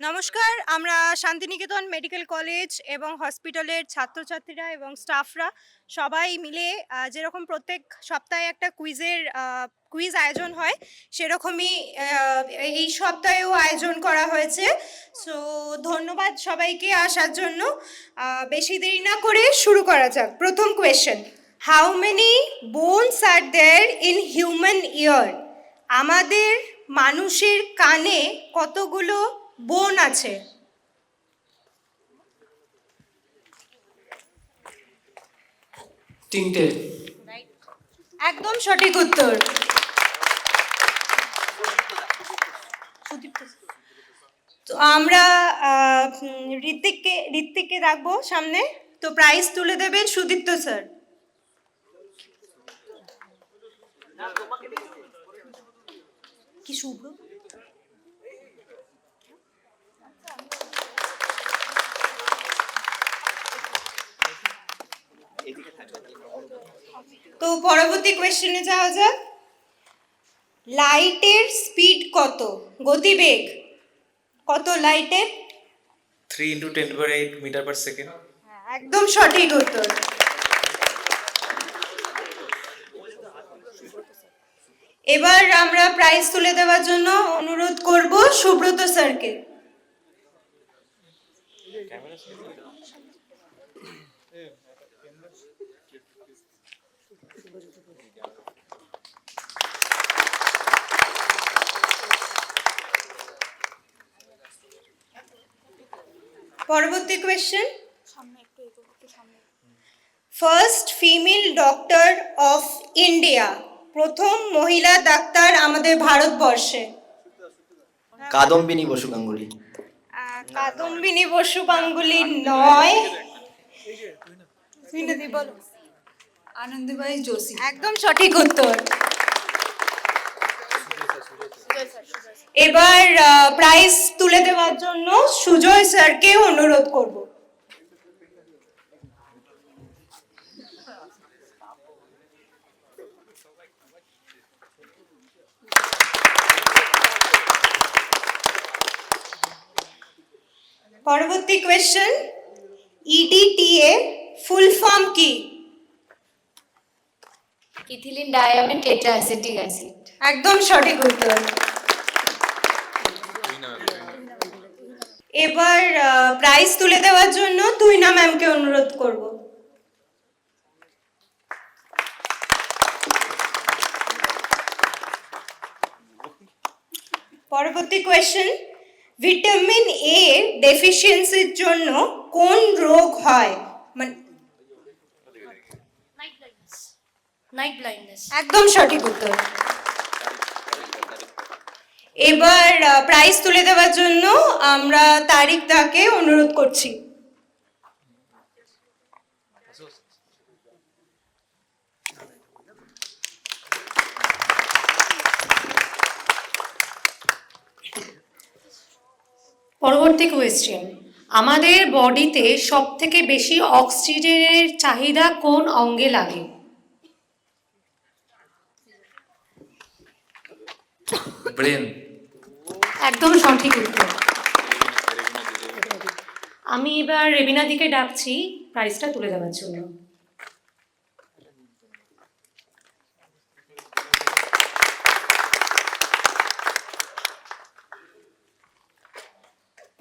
নমস্কার, আমরা Santiniketan medical college এবং হসপিটালের ছাত্রছাত্রীরা এবং স্টাফরা সবাই মিলে যেরকম প্রত্যেক সপ্তাহে একটা কুইজ আয়োজন হয়, সেরকমই এই সপ্তাহেও আয়োজন করা হয়েছে। সো ধন্যবাদ সবাইকে আসার জন্য। বেশি দেরি না করে শুরু করা যাক। প্রথম question, how many bones are there in human ear? আমাদের মানুষের কানে কতগুলো বোন আছে? তিনটে। একদম সঠিক উত্তর। তো আমরা ঋত্বিককে রাখবো সামনে। তো প্রাইজ তুলে দেবেন সুদীপ্ত স্যার। কি শুভ্র? তো পরবর্তী কোয়েশ্চেনে যাওয়া যাক। লাইটের স্পিড কত? গতিবেগ কত লাইটের? 3 × 10⁸ মিটার পার সেকেন্ড। একদম সঠিক উত্তর। এবার আমরা প্রাইজ তুলে দেওয়ার জন্য অনুরোধ করব সুব্রত স্যারকে। পরবর্তী question, first female doctor of India, প্রথম মহিলা ডাক্তার আমাদের ভারতবর্ষে। কাদম্বিনী বসু গাঙ্গুলি। কাদম্বিনী বসু গাঙ্গুলি নয়। আনন্দবাই যোশী। একদম সঠিক উত্তর। এবার প্রাইজ তুলে দেওয়ার জন্য সুজয় স্যারকে অনুরোধ করব। পরবর্তী কোয়েশ্চেন, ইডিটিএ ফুল ফর্ম কি? Ethylene diamine tetraacetic acid. একদম সঠিক উত্তর। এবার প্রাইজ তুলে দেওয়ার জন্য তুহিনা ম্যামকে অনুরোধ করব। পরবর্তী কোয়েশ্চেন, ভিটামিন এ ডেফিসিয়েন্সির জন্য কোন রোগ হয়? Night blindness. একদম সঠিক উত্তর। এবার প্রাইজ তুলে দেওয়ার জন্য আমরা তারিক দাকে অনুরোধ করছি। পরবর্তী কোয়েশ্চেন, আমাদের বডিতে সব থেকে বেশি অক্সিজেনের চাহিদা কোন অঙ্গে লাগে? ব্রেন। একদম সঠিক উত্তর। আমি এবার রেবিনাদিকে ডাকছি প্রাইজটা তুলে দেওয়ার জন্য।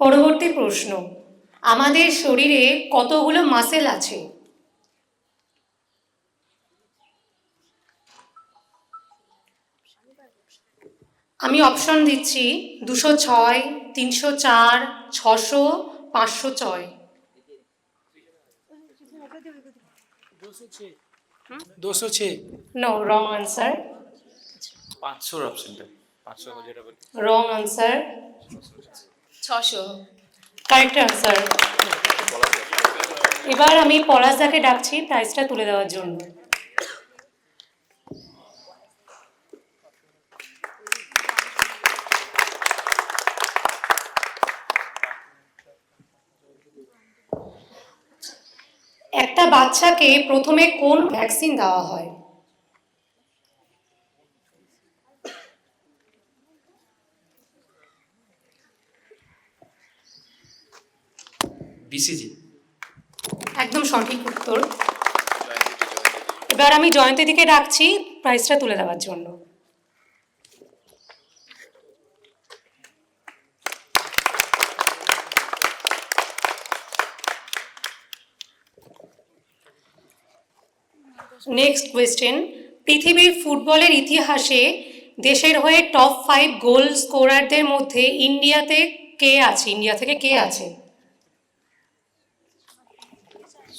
পরবর্তী প্রশ্ন, আমাদের শরীরে কতগুলো মাসেল আছে? আমি অপশন দিচ্ছি 206, 304, 600, 506। 206। No, wrong answer. 500 অপশনটা 500 যেটা বলি। Wrong answer. 600। Correct answer. এবার আমি পলাশদাকে ডাকছি প্রাইজটা তুলে দেওয়ার জন্য। একটা বাচ্চাকে প্রথমে কোন ভ্যাকসিন দেওয়া হয়? বিসিজি। একদম সঠিক উত্তর। এবার আমি জয়ন্তীদিকে ডাকছি প্রাইজটা তুলে দেওয়ার জন্য। নেক্সট কোয়েশ্চেন, পৃথিবীর ফুটবলের ইতিহাসে দেশের হয়ে টপ 5 গোল স্কোরারদের মধ্যে ইন্ডিয়া থেকে কে আছে?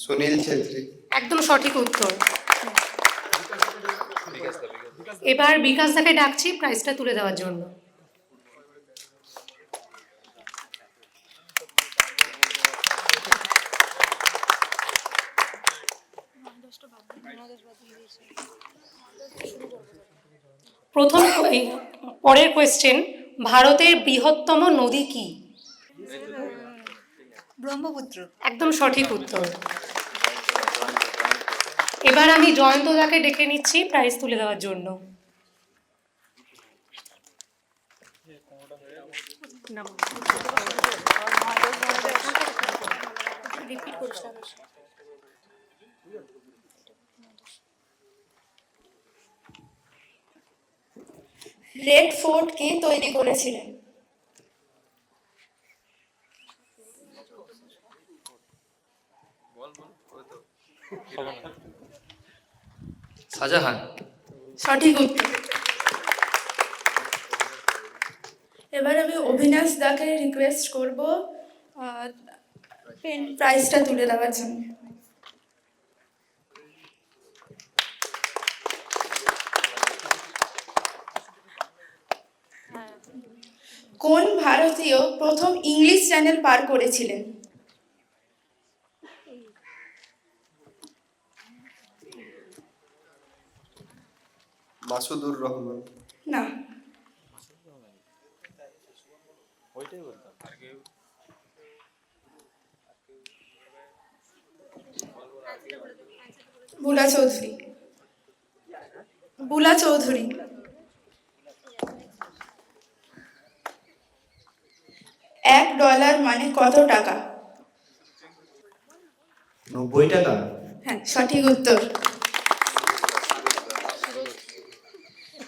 সুনীল ছেত্রী। একদম সঠিক উত্তর। এবার বিকাশ দাকে ডাকছি প্রাইজটা তুলে দেওয়ার জন্য। পরের কোয়েশ্চেন, ভারতের বৃহত্তম নদী কি? ব্রহ্মপুত্র। একদম সঠিক উত্তর। এবার আমি জয়ন্ত দাকে ডেকে নিচ্ছি প্রাইজ তুলে দেওয়ার জন্য। রেড ফোর্ট কে তৈরি করেছিলেন? শাহজাহান। সঠিক উত্তর। এবার আমি অভিনাশ দাকে রিকোয়েস্ট করব পেন প্রাইজটা তুলে দেওয়ার জন্য। কোন ভারতীয় প্রথম ইংলিশ চ্যানেল পার করেছিলেন? মাসুদুর রহমান। না, বুলা চৌধুরী। বুলা চৌধুরী। $1 মানে কত টাকা? 90 টাকা। হ্যাঁ, সঠিক উত্তর।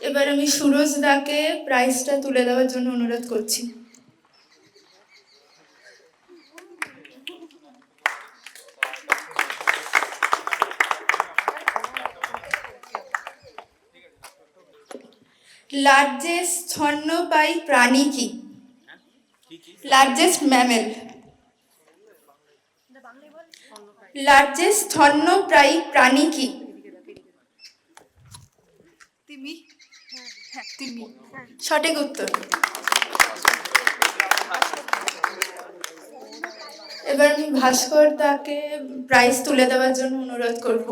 এবার আমি সুরজ দাকে প্রাইজটা তুলে দেওয়ার জন্য অনুরোধ করছি। লার্জেস্ট স্তন্যপায়ী প্রাণী কি? Largest mammal. লার্জেস্ট স্তন্যপায়ী প্রাণী কি? তিমি। তিমি। সঠিক উত্তর। এবার আমি ভাস্কর দাকে প্রাইজ তুলে দেওয়ার জন্য অনুরোধ করব।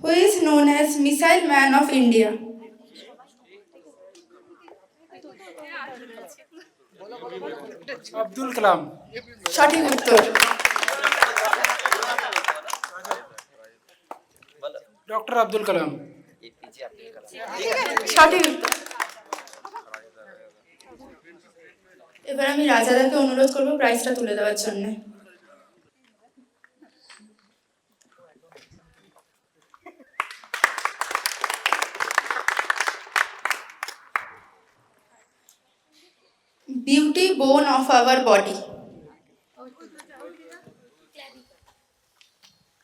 Who is known as Missile Man of India? Abdul Kalam. সঠিক উত্তর। ডক্টর আব্দুল কালাম। সঠিক উত্তর। এবার আমি রাজাদাকে অনুরোধ করব প্রাইজটা তুলে দেওয়ার জন্য। বিউটি বোন অফ আওয়ার বডি।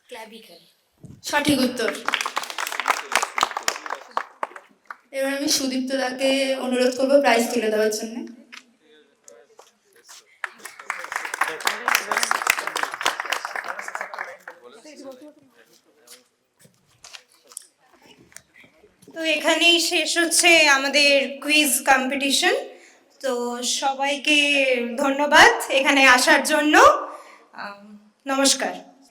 ক্ল্যাভিকল। সঠিক উত্তর। এবার আমি সুদীপ্ত দাকে অনুরোধ করব প্রাইজ তুলে দেওয়ার জন্য। তো এখানেই শেষ হচ্ছে আমাদের কুইজ কম্পিটিশন। তো সবাইকে ধন্যবাদ এখানে আসার জন্য। নমস্কার।